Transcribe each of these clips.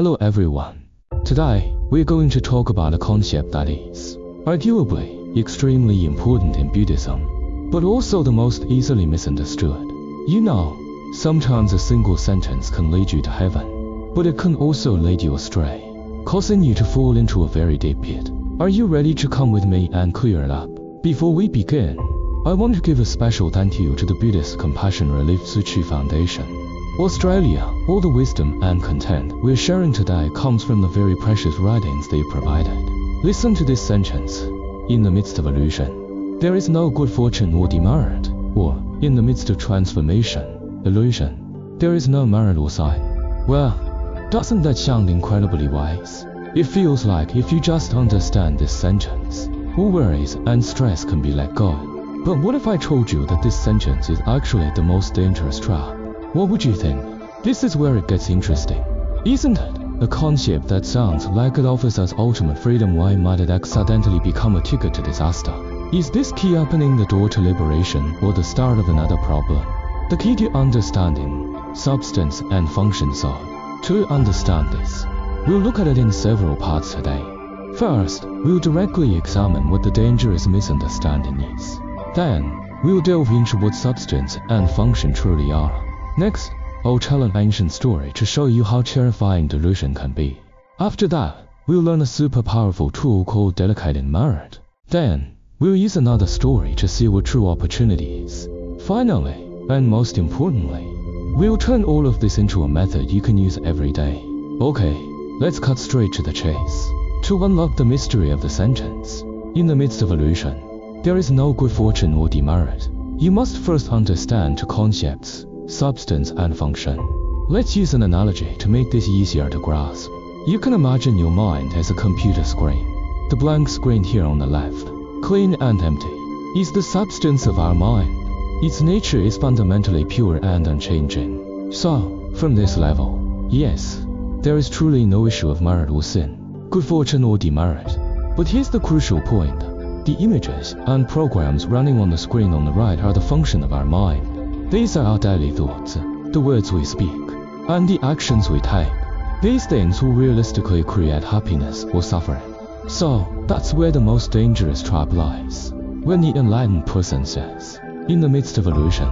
Hello everyone. Today, we're going to talk about a concept that is arguably extremely important in Buddhism, but also the most easily misunderstood. You know, sometimes a single sentence can lead you to heaven, but it can also lead you astray, causing you to fall into a very deep pit. Are you ready to come with me and clear it up? Before we begin, I want to give a special thank you to the Buddhist Compassion Relief Tzu Foundation. Australia, all the wisdom and content we're sharing today comes from the very precious writings they provided. Listen to this sentence. In the midst of illusion, there is no good fortune or demerit. Or, in the midst of transformation, illusion, there is no merit or sign. Well, doesn't that sound incredibly wise? It feels like if you just understand this sentence, all worries and stress can be let go. But what if I told you that this sentence is actually the most dangerous trap? What would you think? This is where it gets interesting, isn't it? A concept that sounds like it offers us ultimate freedom. Why might it accidentally become a ticket to disaster? Is this key opening the door to liberation or the start of another problem? The key to understanding substance and function. So, to understand this, we'll look at it in several parts today. First, we'll directly examine what the dangerous misunderstanding is. Then, we'll delve into what substance and function truly are. Next, I'll tell an ancient story to show you how terrifying delusion can be. After that, we'll learn a super powerful tool called delegating merit. Then, we'll use another story to see what true opportunity is. Finally, and most importantly, we'll turn all of this into a method you can use every day. Okay, let's cut straight to the chase. To unlock the mystery of the sentence, in the midst of illusion, there is no good fortune or demerit. You must first understand two concepts: substance and function. Let's use an analogy to make this easier to grasp. You can imagine your mind as a computer screen. The blank screen here on the left, clean and empty, is the substance of our mind. Its nature is fundamentally pure and unchanging. So, from this level, yes, there is truly no issue of merit or sin, good fortune or demerit. But here's the crucial point. The images and programs running on the screen on the right are the function of our mind. These are our daily thoughts, the words we speak, and the actions we take. These things will realistically create happiness or suffering. So, that's where the most dangerous trap lies. When the enlightened person says, in the midst of illusion,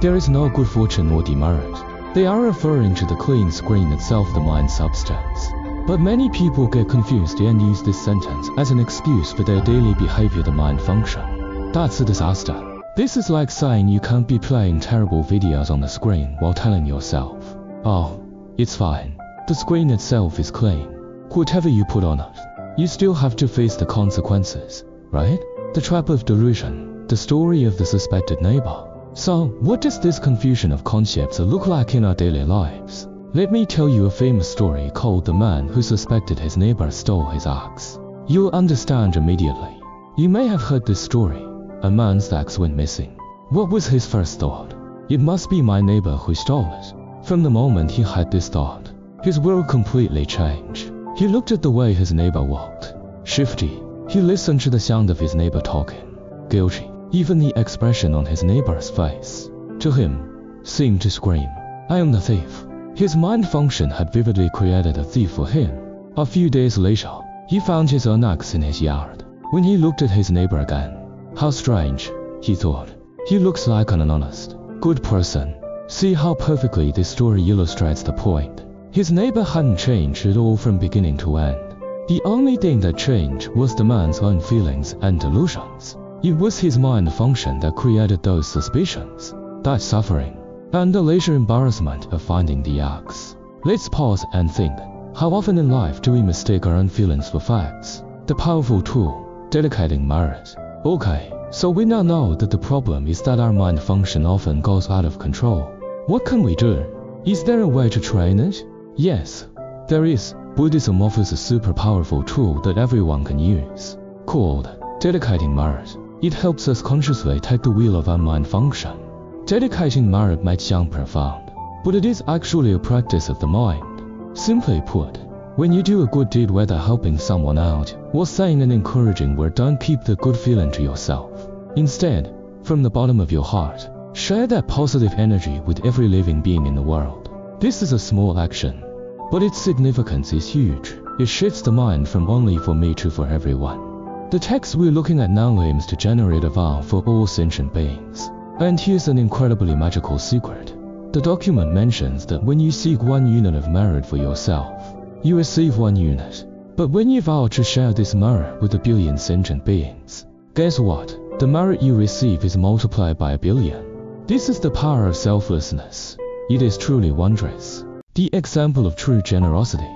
there is no good fortune or demerit, they are referring to the clean screen itself, the mind substance. But many people get confused and use this sentence as an excuse for their daily behavior, the mind function. That's a disaster. This is like saying you can't be playing terrible videos on the screen while telling yourself, oh, it's fine. The screen itself is clean. Whatever you put on it, you still have to face the consequences, right? The trap of delusion, the story of the suspected neighbor. So, what does this confusion of concepts look like in our daily lives? Let me tell you a famous story called The Man Who Suspected His Neighbor Stole His Axe. You'll understand immediately. You may have heard this story. A man's axe went missing. What was his first thought? It must be my neighbor who stole it. From the moment he had this thought, his world completely changed. He looked at the way his neighbor walked. Shifty. He listened to the sound of his neighbor talking. Guilty. Even the expression on his neighbor's face, to him, seemed to scream, I am the thief. His mind function had vividly created a thief for him. A few days later, he found his own axe in his yard. When he looked at his neighbor again, how strange, he thought. He looks like an honest, good person. See how perfectly this story illustrates the point. His neighbor hadn't changed at all from beginning to end. The only thing that changed was the man's own feelings and delusions. It was his mind function that created those suspicions, that suffering, and the later embarrassment of finding the axe. Let's pause and think. How often in life do we mistake our own feelings for facts? The powerful tool, delegating merit. Okay, so we now know that the problem is that our mind function often goes out of control. What can we do? Is there a way to train it? Yes, there is. Buddhism offers a super powerful tool that everyone can use, called delegating merit. It helps us consciously take the wheel of our mind function. Delegating merit might sound profound, but it is actually a practice of the mind. Simply put, when you do a good deed, whether helping someone out or saying an encouraging word, don't keep the good feeling to yourself. Instead, from the bottom of your heart, share that positive energy with every living being in the world. This is a small action, but its significance is huge. It shifts the mind from only for me to for everyone. The text we're looking at now aims to generate a vow for all sentient beings. And here's an incredibly magical secret. The document mentions that when you seek 1 unit of merit for yourself, you receive 1 unit. But when you vow to share this merit with a billion sentient beings, guess what? The merit you receive is multiplied by 1 billion. This is the power of selflessness. It is truly wondrous. The example of true generosity.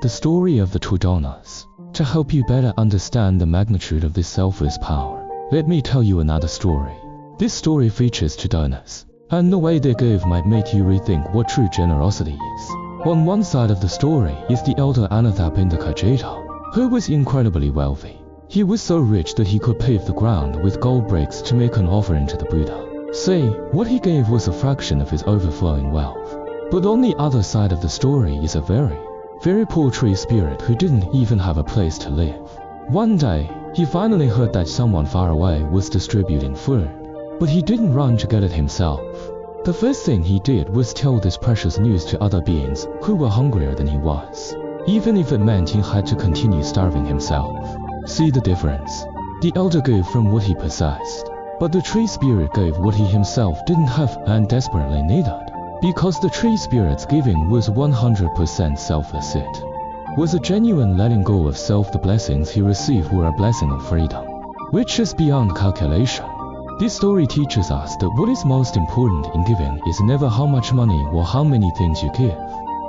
The story of the two donors. To help you better understand the magnitude of this selfless power, let me tell you another story. This story features 2 donors, and the way they gave might make you rethink what true generosity is. On one side of the story is the elder Anathapindakajita, who was incredibly wealthy. He was so rich that he could pave the ground with gold bricks to make an offering to the Buddha. See, what he gave was a fraction of his overflowing wealth. But on the other side of the story is a very poor tree spirit who didn't even have a place to live. One day, he finally heard that someone far away was distributing food, but he didn't run to get it himself. The first thing he did was tell this precious news to other beings who were hungrier than he was, even if it meant he had to continue starving himself. See the difference? The elder gave from what he possessed, but the tree spirit gave what he himself didn't have and desperately needed. Because the tree spirit's giving was 100% selfless. It was a genuine letting go of self. The blessings he received were a blessing of freedom, which is beyond calculation. This story teaches us that what is most important in giving is never how much money or how many things you give,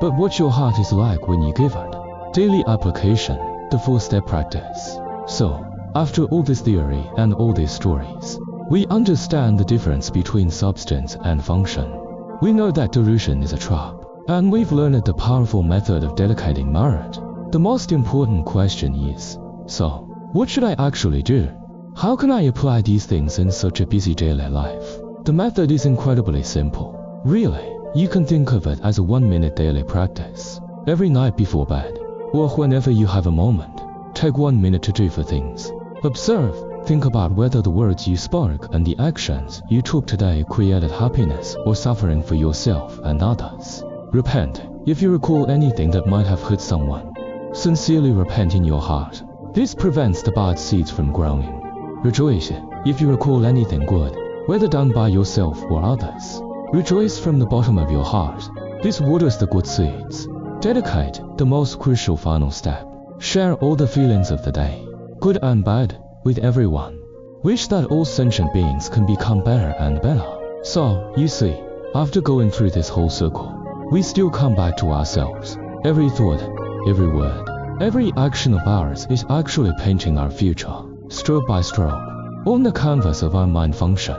but what your heart is like when you give it. Daily application, the 4-step practice. So, after all this theory and all these stories, we understand the difference between substance and function. We know that delusion is a trap, and we've learned the powerful method of dedicating merit. The most important question is, so, what should I actually do? How can I apply these things in such a busy daily life? The method is incredibly simple. Really, you can think of it as a 1-minute daily practice. Every night before bed, or whenever you have a moment, take 1 minute to do 4 things. Observe, think about whether the words you spoke and the actions you took today created happiness or suffering for yourself and others. Repent, if you recall anything that might have hurt someone. Sincerely repent in your heart. This prevents the bad seeds from growing. Rejoice, if you recall anything good, whether done by yourself or others. Rejoice from the bottom of your heart. This waters the good seeds. Dedicate, the most crucial final step. Share all the feelings of the day, good and bad, with everyone. Wish that all sentient beings can become better and better. So, you see, after going through this whole circle, we still come back to ourselves. Every thought, every word, every action of ours is actually painting our future, stroke by stroke, on the canvas of our mind function.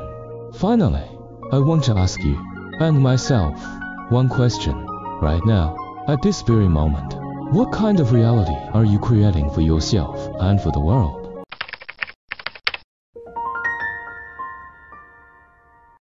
Finally, I want to ask you, and myself, one question, right now, at this very moment. What kind of reality are you creating for yourself and for the world?